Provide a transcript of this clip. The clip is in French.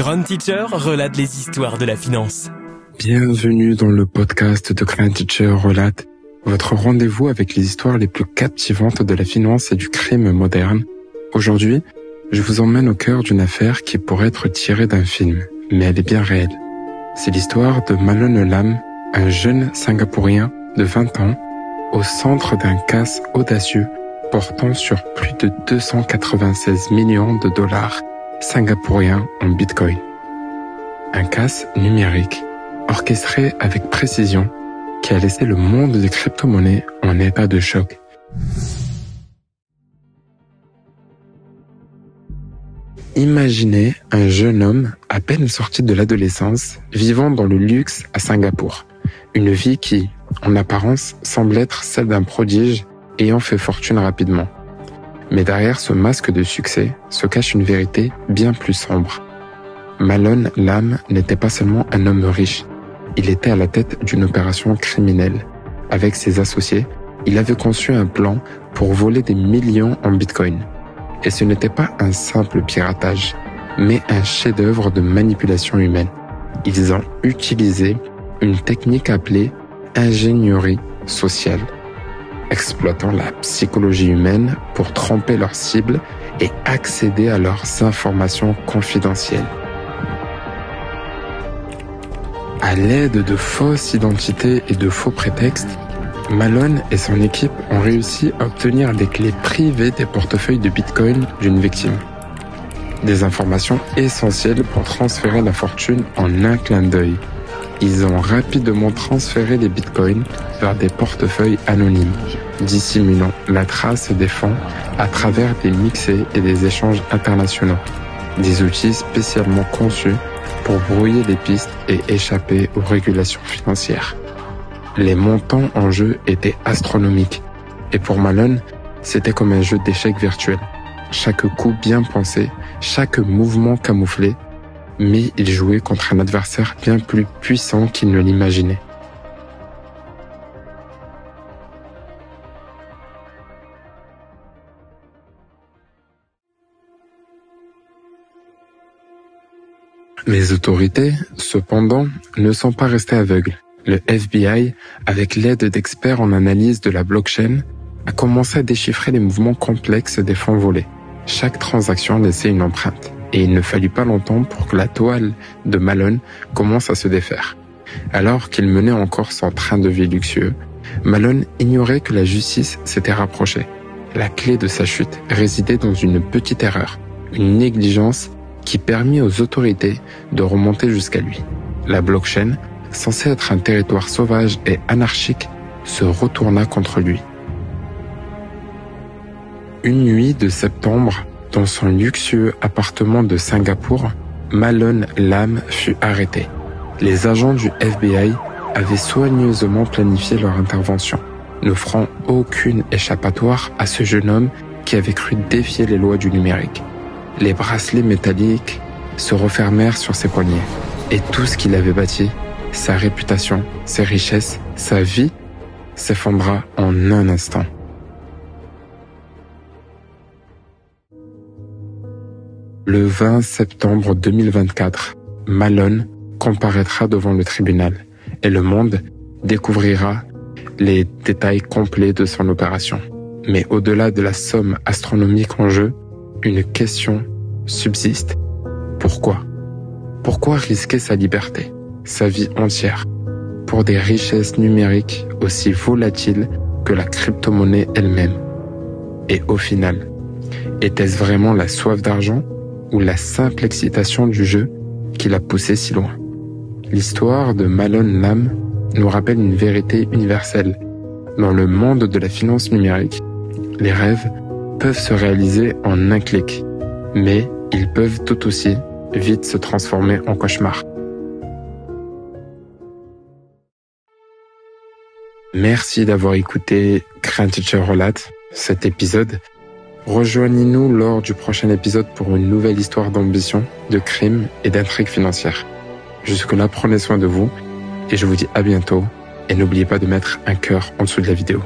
Grand Teacher relate les histoires de la finance. Bienvenue dans le podcast de Grand Teacher relate, votre rendez-vous avec les histoires les plus captivantes de la finance et du crime moderne. Aujourd'hui, je vous emmène au cœur d'une affaire qui pourrait être tirée d'un film, mais elle est bien réelle. C'est l'histoire de Malone Lam, un jeune Singapourien de 20 ans, au centre d'un casse audacieux portant sur plus de 296 millions de dollars singapouriens en Bitcoin. Un casse numérique, orchestré avec précision, qui a laissé le monde des crypto-monnaies en état de choc. Imaginez un jeune homme à peine sorti de l'adolescence, vivant dans le luxe à Singapour. Une vie qui, en apparence, semble être celle d'un prodige ayant fait fortune rapidement. Mais derrière ce masque de succès se cache une vérité bien plus sombre. Malone Lam n'était pas seulement un homme riche, il était à la tête d'une opération criminelle. Avec ses associés, il avait conçu un plan pour voler des millions en Bitcoin. Et ce n'était pas un simple piratage, mais un chef-d'œuvre de manipulation humaine. Ils ont utilisé une technique appelée ingénierie sociale, exploitant la psychologie humaine pour tromper leurs cibles et accéder à leurs informations confidentielles. À l'aide de fausses identités et de faux prétextes, Malone et son équipe ont réussi à obtenir les clés privées des portefeuilles de Bitcoin d'une victime. Des informations essentielles pour transférer la fortune en un clin d'œil. Ils ont rapidement transféré les Bitcoins vers des portefeuilles anonymes, dissimulant la trace des fonds à travers des mixés et des échanges internationaux. Des outils spécialement conçus pour brouiller les pistes et échapper aux régulations financières. Les montants en jeu étaient astronomiques. Et pour Malone, c'était comme un jeu d'échecs virtuel. Chaque coup bien pensé, chaque mouvement camouflé, mais il jouait contre un adversaire bien plus puissant qu'il ne l'imaginait. Les autorités, cependant, ne sont pas restées aveugles. Le FBI, avec l'aide d'experts en analyse de la blockchain, a commencé à déchiffrer les mouvements complexes des fonds volés. Chaque transaction laissait une empreinte, et il ne fallut pas longtemps pour que la toile de Malone commence à se défaire. Alors qu'il menait encore son train de vie luxueux, Malone ignorait que la justice s'était rapprochée. La clé de sa chute résidait dans une petite erreur, une négligence qui permit aux autorités de remonter jusqu'à lui. La blockchain, censée être un territoire sauvage et anarchique, se retourna contre lui. Une nuit de septembre, dans son luxueux appartement de Singapour, Malone Lam fut arrêté. Les agents du FBI avaient soigneusement planifié leur intervention, n'offrant aucune échappatoire à ce jeune homme qui avait cru défier les lois du numérique. Les bracelets métalliques se refermèrent sur ses poignets, et tout ce qu'il avait bâti, sa réputation, ses richesses, sa vie, s'effondra en un instant. Le 20 septembre 2024, Malone comparaîtra devant le tribunal et le monde découvrira les détails complets de son opération. Mais au-delà de la somme astronomique en jeu, une question subsiste. Pourquoi? Pourquoi risquer sa liberté, sa vie entière, pour des richesses numériques aussi volatiles que la crypto-monnaie elle-même? Et au final, était-ce vraiment la soif d'argent ou la simple excitation du jeu qui l'a poussé si loin? L'histoire de Malone Lam nous rappelle une vérité universelle. Dans le monde de la finance numérique, les rêves peuvent se réaliser en un clic, mais ils peuvent tout aussi vite se transformer en cauchemar. Merci d'avoir écouté Grand Teacher relate cet épisode. Rejoignez-nous lors du prochain épisode pour une nouvelle histoire d'ambition, de crime et d'intrigue financière. Jusque-là, prenez soin de vous et je vous dis à bientôt. Et n'oubliez pas de mettre un cœur en dessous de la vidéo.